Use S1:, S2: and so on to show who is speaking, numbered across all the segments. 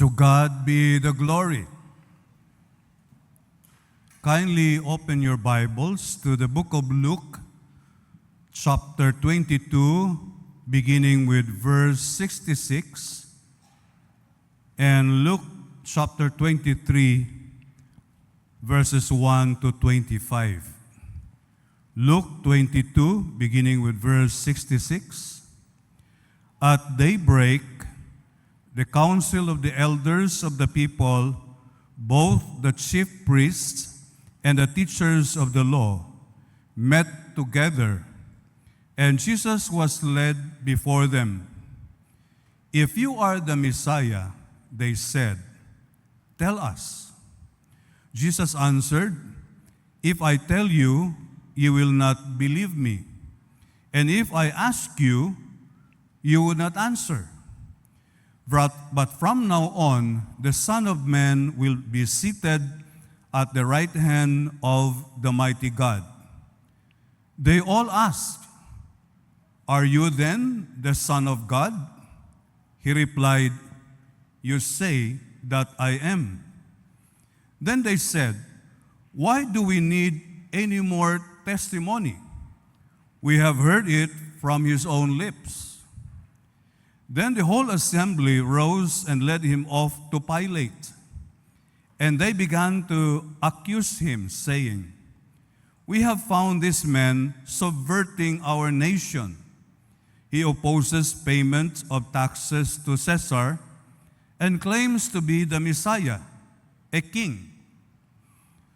S1: To God be the glory. Kindly open your Bibles to the book of Luke, chapter 22, beginning with verse 66, and Luke chapter 23, verses 1 to 25. Luke 22, beginning with verse 66. At daybreak, the council of the elders of the people, both the chief priests and the teachers of the law, met together, and Jesus was led before them. "If you are the Messiah," they said, "tell us." Jesus answered, "If I tell you, you will not believe me. And if I ask you, you will not answer. But from now on, the Son of Man will be seated at the right hand of the mighty God." They all asked, "Are you then the Son of God?" He replied, "You say that I am." Then they said, "Why do we need any more testimony? We have heard it from his own lips." Then the whole assembly rose and led him off to Pilate. And they began to accuse him, saying, "We have found this man subverting our nation. He opposes payment of taxes to Caesar and claims to be the Messiah, a king."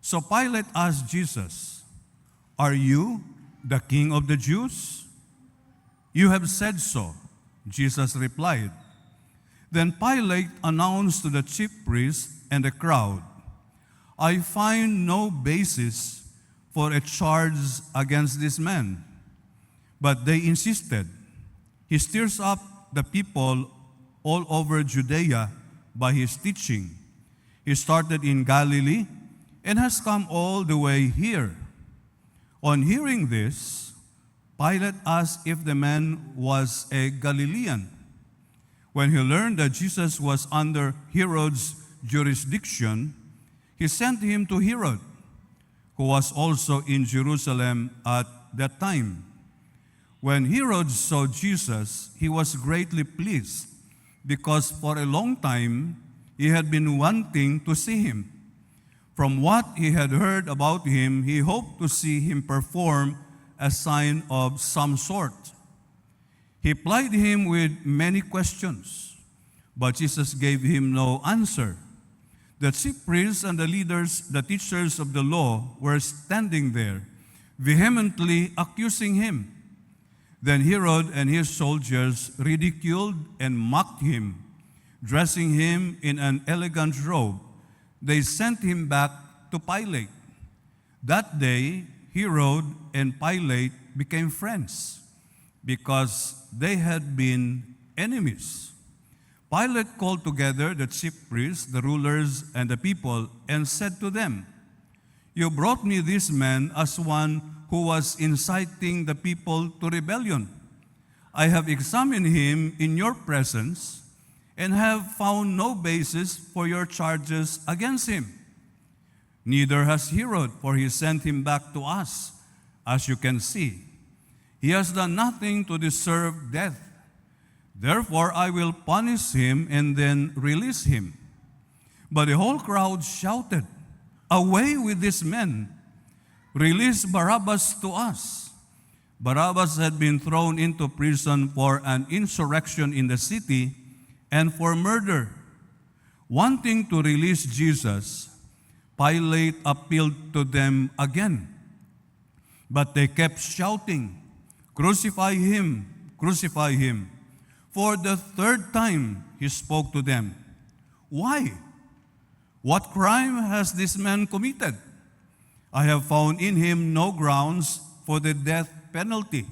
S1: So Pilate asked Jesus, "Are you the king of the Jews?" "You have said so," Jesus replied. Then Pilate announced to the chief priests and the crowd, "I find no basis for a charge against this man." But they insisted. "He stirs up the people all over Judea by his teaching. He started in Galilee and has come all the way here." On hearing this, Pilate asked if the man was a Galilean. When he learned that Jesus was under Herod's jurisdiction, he sent him to Herod, who was also in Jerusalem at that time. When Herod saw Jesus, he was greatly pleased, because for a long time he had been wanting to see him. From what he had heard about him, he hoped to see him perform a sign of some sort. He plied him with many questions, but Jesus gave him no answer. The chief priests and the leaders, the teachers of the law, were standing there, vehemently accusing him. Then Herod and his soldiers ridiculed and mocked him. Dressing him in an elegant robe, they sent him back to Pilate. That day, Herod and Pilate became friends because they had been enemies. Pilate called together the chief priests, the rulers, and the people, and said to them, "You brought me this man as one who was inciting the people to rebellion. I have examined him in your presence and have found no basis for your charges against him. Neither has Herod, for he sent him back to us, as you can see. He has done nothing to deserve death. Therefore, I will punish him and then release him." But the whole crowd shouted, "Away with this man! Release Barabbas to us." Barabbas had been thrown into prison for an insurrection in the city and for murder. Wanting to release Jesus, Pilate appealed to them again. But they kept shouting, "Crucify him! Crucify him!" For the third time he spoke to them. "Why? What crime has this man committed? I have found in him no grounds for the death penalty.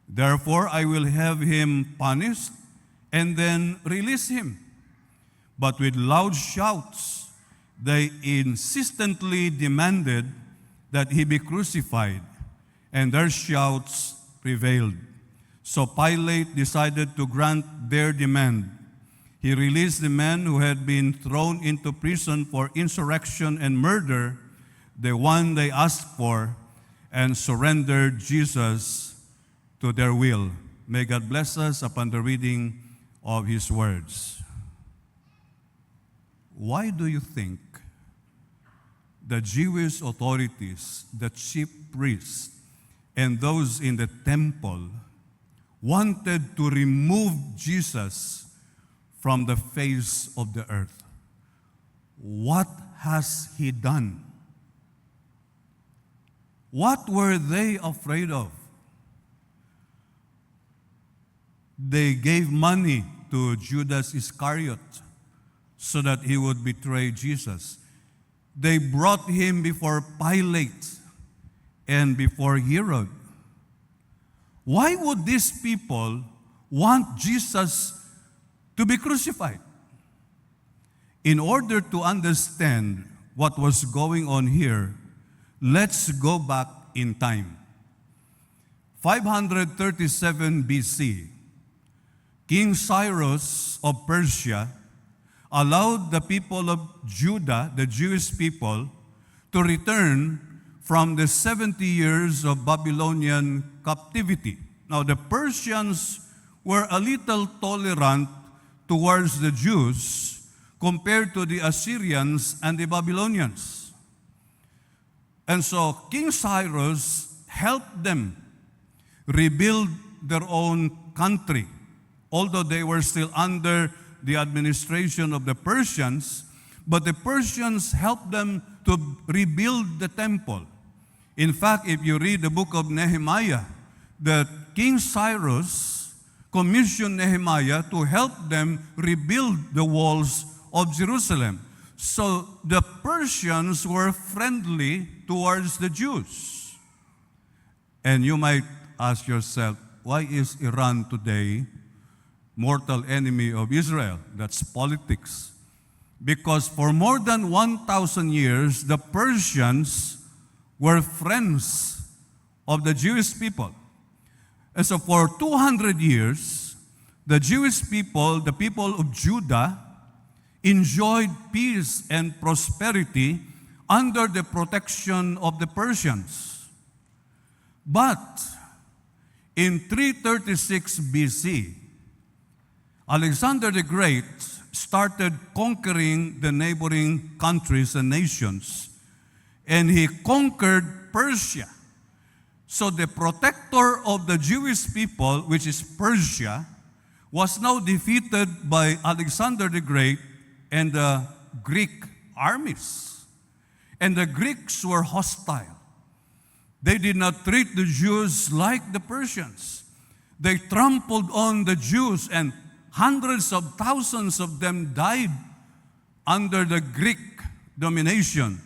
S1: Therefore I will have him punished and then release him." But with loud shouts, they insistently demanded that he be crucified, and their shouts prevailed. So Pilate decided to grant their demand. He released the men who had been thrown into prison for insurrection and murder, the one they asked for, and surrendered Jesus to their will. May God bless us upon the reading of His words. Why do you think the Jewish authorities, the chief priests, and those in the temple wanted to remove Jesus from the face of the earth? What has He done? What were they afraid of? They gave money to Judas Iscariot so that he would betray Jesus. They brought Him before Pilate and before Herod. Why would these people want Jesus to be crucified? In order to understand what was going on here, let's go back in time. 537 BC, King Cyrus of Persia allowed the people of Judah, the Jewish people, to return from the 70 years of Babylonian captivity. Now, the Persians were a little tolerant towards the Jews compared to the Assyrians and the Babylonians. And so King Cyrus helped them rebuild their own country. Although they were still under the administration of the Persians, but the Persians helped them to rebuild the temple. In fact, if you read the book of Nehemiah, that King Cyrus commissioned Nehemiah to help them rebuild the walls of Jerusalem. So the Persians were friendly towards the Jews. And you might ask yourself, why is Iran today mortal enemy of Israel? That's politics. Because for more than 1,000 years, the Persians were friends of the Jewish people. And so for 200 years, the Jewish people, the people of Judah, enjoyed peace and prosperity under the protection of the Persians. But in 336 BC, Alexander the Great started conquering the neighboring countries and nations, and he conquered Persia. So the protector of the Jewish people, which is Persia, was now defeated by Alexander the Great and the Greek armies. And the Greeks were hostile. They did not treat the Jews like the Persians. They trampled on the Jews, and hundreds of thousands of them died under the Greek domination.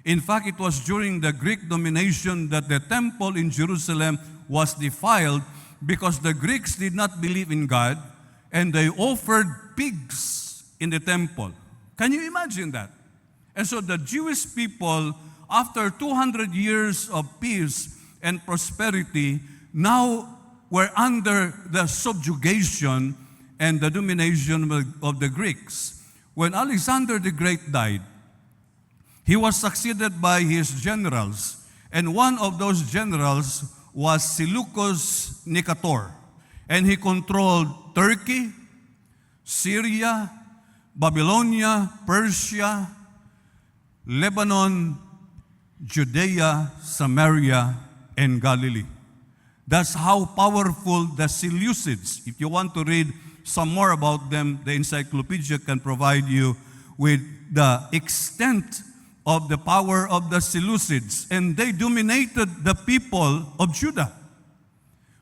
S1: In fact, it was during the Greek domination that the temple in Jerusalem was defiled because the Greeks did not believe in God and they offered pigs in the temple. Can you imagine that? And so the Jewish people, after 200 years of peace and prosperity, now were under the subjugation and the domination of the Greeks. When Alexander the Great died, he was succeeded by his generals, and one of those generals was Seleucus Nicator, and he controlled Turkey, Syria, Babylonia, Persia, Lebanon, Judea, Samaria, and Galilee. That's how powerful the Seleucids. If you want to read some more about them, the encyclopedia can provide you with the extent of the power of the Seleucids. And they dominated the people of Judah.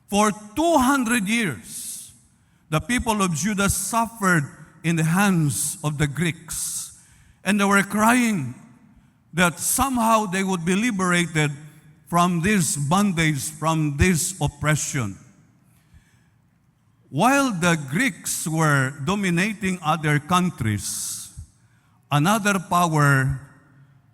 S1: For 200 years, the people of Judah suffered in the hands of the Greeks. And they were crying that somehow they would be liberated from this bondage, from this oppression. While the Greeks were dominating other countries, another power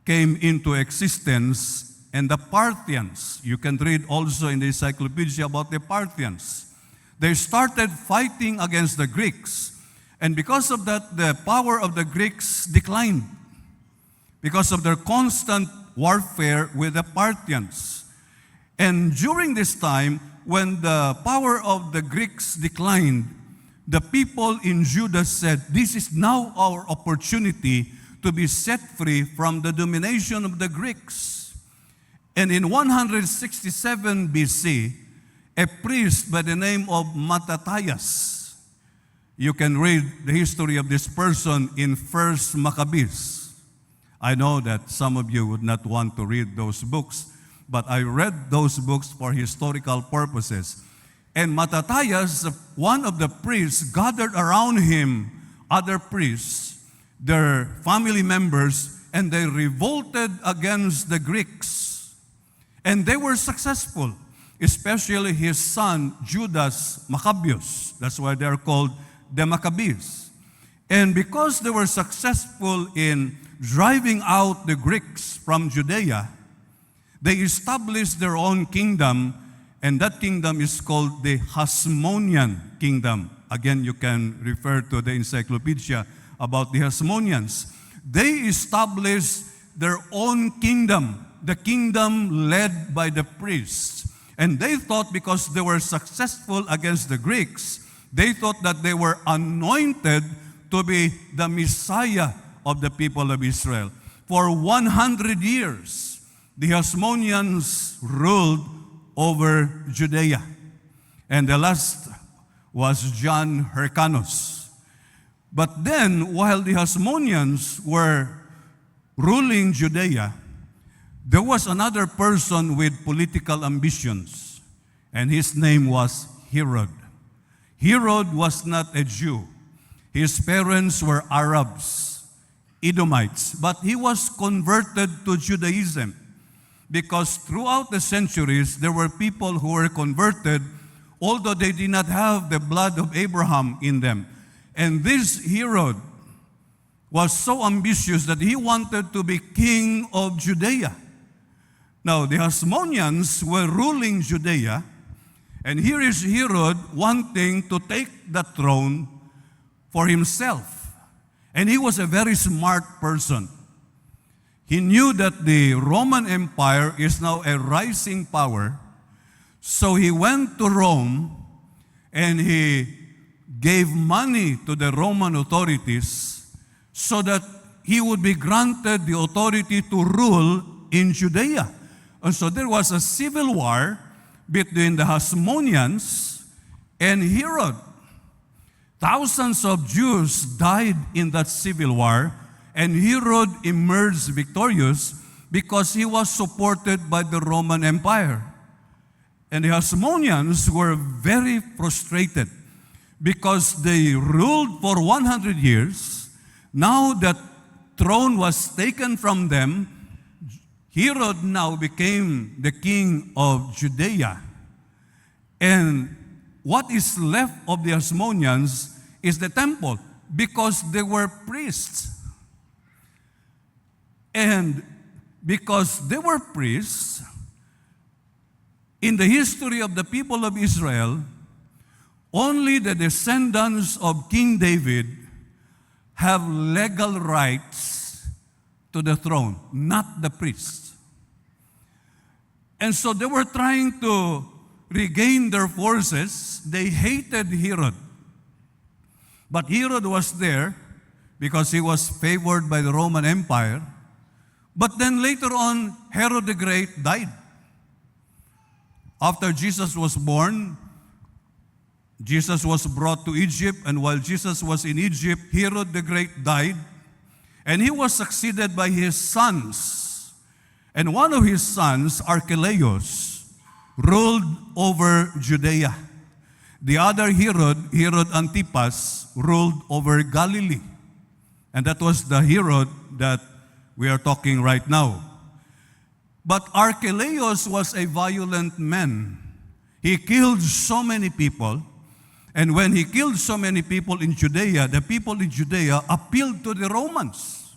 S1: came into existence, and the Parthians. You can read also in the encyclopedia about the Parthians. They started fighting against the Greeks, And because of that, the power of the Greeks declined because of their constant warfare with the Parthians. And during this time, when the power of the Greeks declined, the people in Judah said, "This is now our opportunity to be set free from the domination of the Greeks." And in 167 BC, a priest by the name of Mattathias, you can read the history of this person in 1 Maccabees. I know that some of you would not want to read those books, but I read those books for historical purposes. And Mattathias, one of the priests, gathered around him other priests, their family members, and they revolted against the Greeks. And they were successful, especially his son, Judas Maccabeus. That's why they are called the Maccabees. And because they were successful in driving out the Greeks from Judea, they established their own kingdom, and that kingdom is called the Hasmonean kingdom. Again, you can refer to the encyclopedia about the Hasmoneans. They established their own kingdom, the kingdom led by the priests. And they thought because they were successful against the Greeks, they thought that they were anointed to be the Messiah of the people of Israel. For 100 years, the Hasmoneans ruled over Judea. And the last was John Hyrcanus. But then, while the Hasmoneans were ruling Judea, there was another person with political ambitions, and his name was Herod. Herod was not a Jew. His parents were Arabs, Edomites, but he was converted to Judaism because throughout the centuries, there were people who were converted, although they did not have the blood of Abraham in them. And this Herod was so ambitious that he wanted to be king of Judea. Now, the Hasmoneans were ruling Judea, and here is Herod wanting to take the throne for himself. And he was a very smart person. He knew that the Roman Empire is now a rising power, so he went to Rome and he gave money to the Roman authorities so that he would be granted the authority to rule in Judea. And so there was a civil war between the Hasmoneans and Herod. Thousands of Jews died in that civil war, and Herod emerged victorious because he was supported by the Roman Empire. And the Hasmoneans were very frustrated because they ruled for 100 years. Now that throne was taken from them, Herod now became the king of Judea. And what is left of the Hasmoneans is the temple because they were priests. And because they were priests, in the history of the people of Israel, only the descendants of King David have legal rights to the throne, not the priests. And so they were trying to regain their forces. They hated Herod. But Herod was there because he was favored by the Roman Empire. But then later on, Herod the Great died. After Jesus was born, Jesus was brought to Egypt, and while Jesus was in Egypt, Herod the Great died, and he was succeeded by his sons. And one of his sons, Archelaus, ruled over Judea. The other Herod, Herod Antipas, ruled over Galilee. And that was the Herod that we are talking right now. But Archelaus was a violent man. He killed so many people. And when he killed so many people in Judea, the people in Judea appealed to the Romans.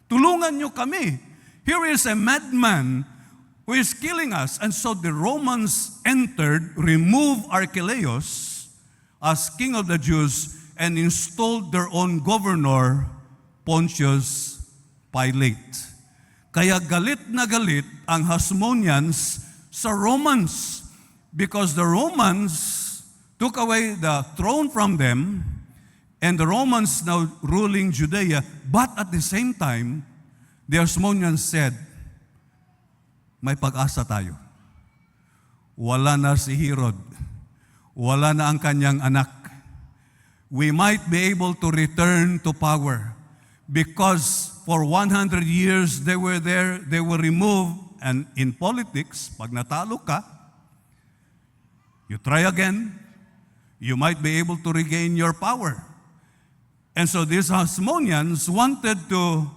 S1: Tulungan nyo kami. Here is a madman who is killing us. And so the Romans entered, removed Archelaus as king of the Jews, and installed their own governor, Pontius Pilate. Kaya galit na galit ang Hasmoneans sa Romans because the Romans took away the throne from them and the Romans now ruling Judea. But at the same time, the Hasmoneans said, may pag-asa tayo. Wala na si Herod. Wala na ang kanyang anak. We might be able to return to power because for 100 years they were there, they were removed. And in politics, pag natalo ka, you try again, you might be able to regain your power. And so these Hasmoneans wanted to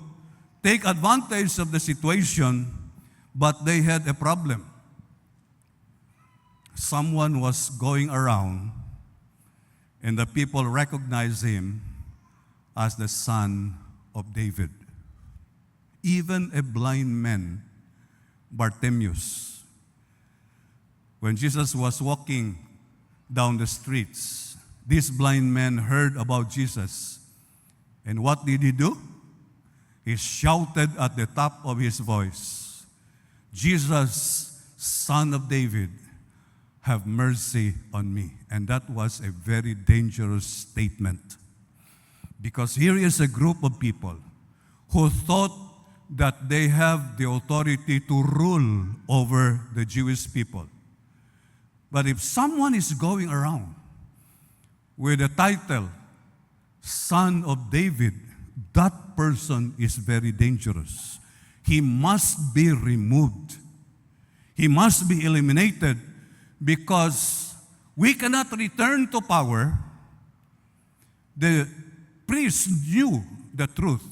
S1: take advantage of the situation, but they had a problem. Someone was going around, and the people recognized him as the son of David. Even a blind man, Bartimaeus, when Jesus was walking down the streets, this blind man heard about Jesus. And what did he do? He shouted at the top of his voice, Jesus, Son of David, have mercy on me. And that was a very dangerous statement. Because here is a group of people who thought that they have the authority to rule over the Jewish people. But if someone is going around with the title, Son of David, that person is very dangerous. He must be removed. He must be eliminated because we cannot return to power. The priests knew the truth.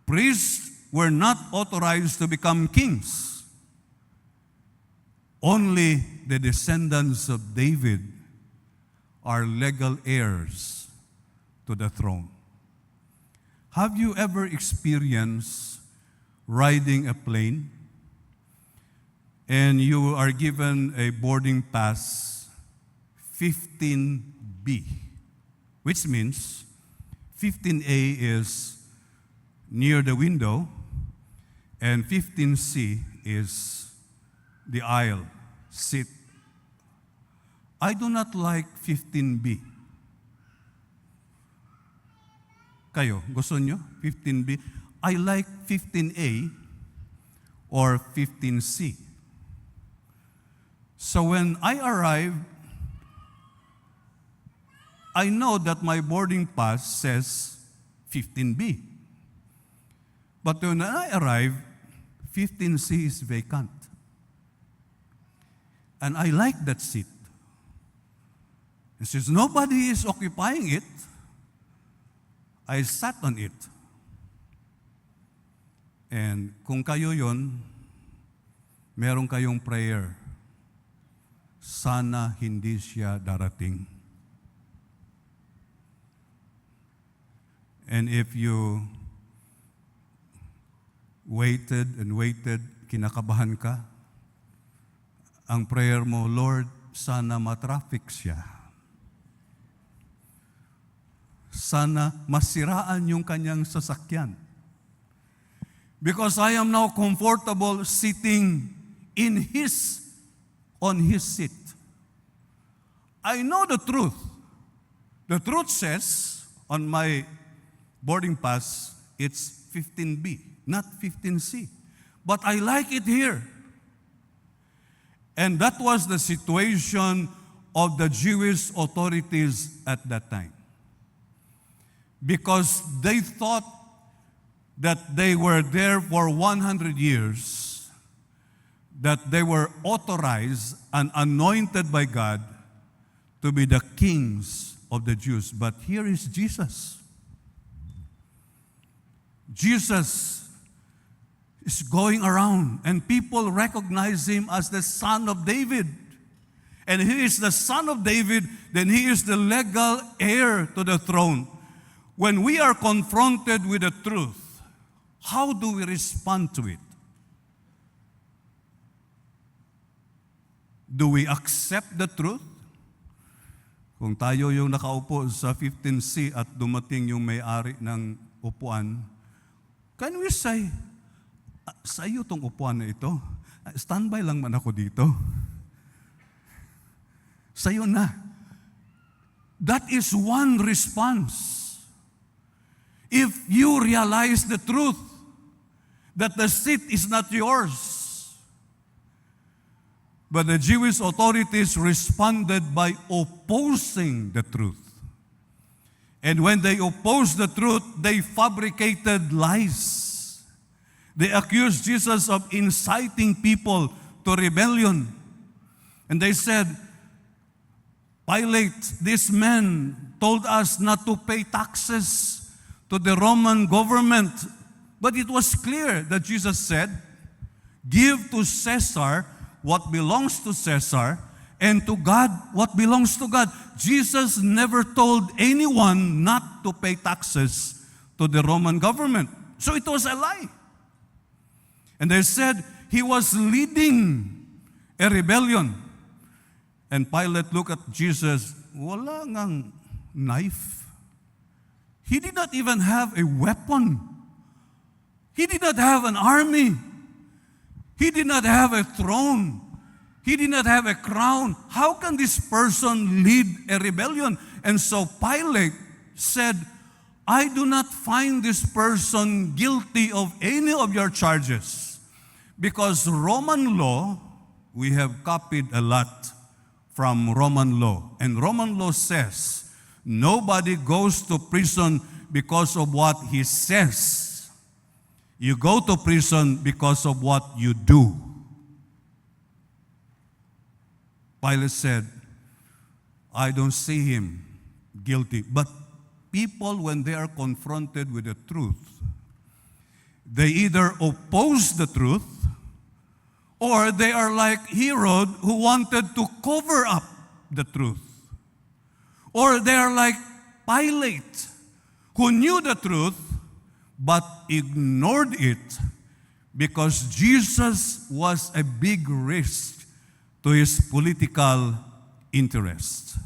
S1: Priests were not authorized to become kings. Only the descendants of David are legal heirs to the throne. Have you ever experienced riding a plane and you are given a boarding pass 15B, which means 15A is near the window and 15C is the aisle seat. I do not like 15B. Kayo, gusto nyo? 15B? I like 15A or 15C. So when I arrive, I know that my boarding pass says 15B. But when I arrive, 15C is vacant. And I like that seat. And since nobody is occupying it, I sat on it. And kung kayo yon, meron kayong prayer. Sana hindi siya darating. And if you waited and waited, kinakabahan ka, ang prayer mo, Lord, sana matraffic siya. Sana masiraan yung kanyang sasakyan. Because I am now comfortable sitting on his seat. I know the truth. The truth says on my boarding pass, it's 15B, not 15C. But I like it here. And that was the situation of the Jewish authorities at that time. Because they thought that they were there for 100 years, that they were authorized and anointed by God to be the kings of the Jews. But here is Jesus. Jesus is going around and people recognize him as the Son of David. And he is the Son of David, then he is the legal heir to the throne. When we are confronted with the truth, how do we respond to it? Do we accept the truth? Kung tayo yung nakaupo sa 15C at dumating yung may-ari ng upuan, can we say, sa iyo tong upuan na ito, standby lang man ako dito. Sa iyo na. That is one response. If you realize the truth, that the seat is not yours. But the Jewish authorities responded by opposing the truth. And when they opposed the truth, they fabricated lies. They accused Jesus of inciting people to rebellion. And they said, Pilate, this man told us not to pay taxes to the Roman government. But it was clear that Jesus said, give to Caesar what belongs to Caesar, and to God what belongs to God. Jesus never told anyone not to pay taxes to the Roman government. So it was a lie. And they said he was leading a rebellion. And Pilate looked at Jesus, wala ngang knife. He did not even have a weapon. He did not have an army. He did not have a throne. He did not have a crown. How can this person lead a rebellion? And so Pilate said, I do not find this person guilty of any of your charges. Because Roman law, we have copied a lot from Roman law. And Roman law says, nobody goes to prison because of what he says. You go to prison because of what you do. Pilate said, I don't see him guilty. But people, when they are confronted with the truth, they either oppose the truth or they are like Herod who wanted to cover up the truth. Or they are like Pilate who knew the truth but ignored it because Jesus was a big risk to his political interest.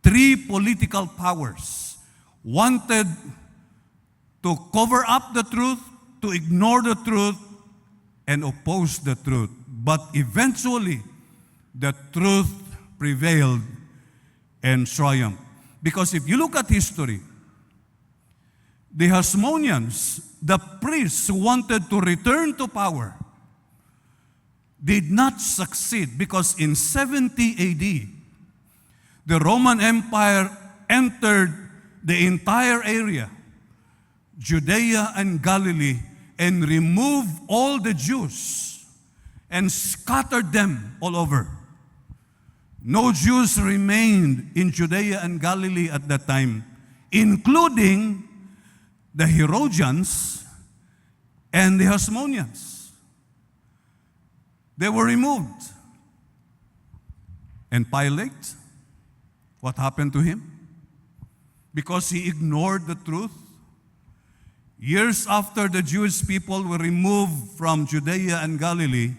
S1: Three political powers wanted to cover up the truth, to ignore the truth, and oppose the truth. But eventually, the truth prevailed and triumphed. Because if you look at history, the Hasmoneans, the priests who wanted to return to power, did not succeed because in 70 AD, the Roman Empire entered the entire area, Judea and Galilee, and removed all the Jews and scattered them all over. No Jews remained in Judea and Galilee at that time, including the Herodians and the Hasmoneans. They were removed. And Pilate, what happened to him? Because he ignored the truth. Years after the Jewish people were removed from Judea and Galilee,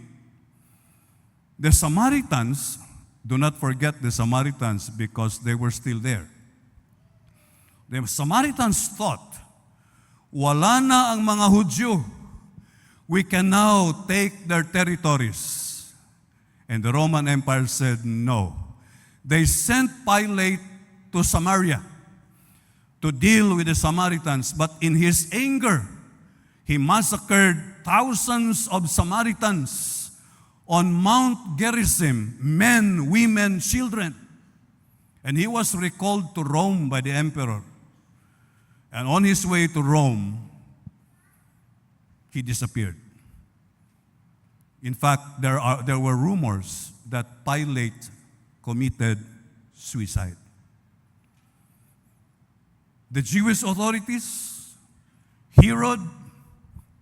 S1: the Samaritans, do not forget the Samaritans because they were still there. The Samaritans thought, wala na ang mga Hudyo. We can now take their territories. And the Roman Empire said no. They sent Pilate to Samaria to deal with the Samaritans. But in his anger, he massacred thousands of Samaritans on Mount Gerizim, men, women, children. And he was recalled to Rome by the emperor. And on his way to Rome, he disappeared. In fact, there were rumors that Pilate committed suicide. The Jewish authorities, Herod,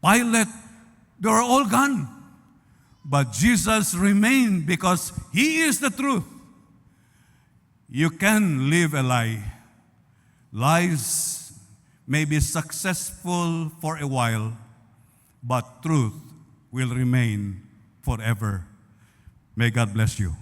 S1: Pilate, they were all gone. But Jesus remained because he is the truth. You can live a lie. Lies may be successful for a while, but truth will remain forever. May God bless you.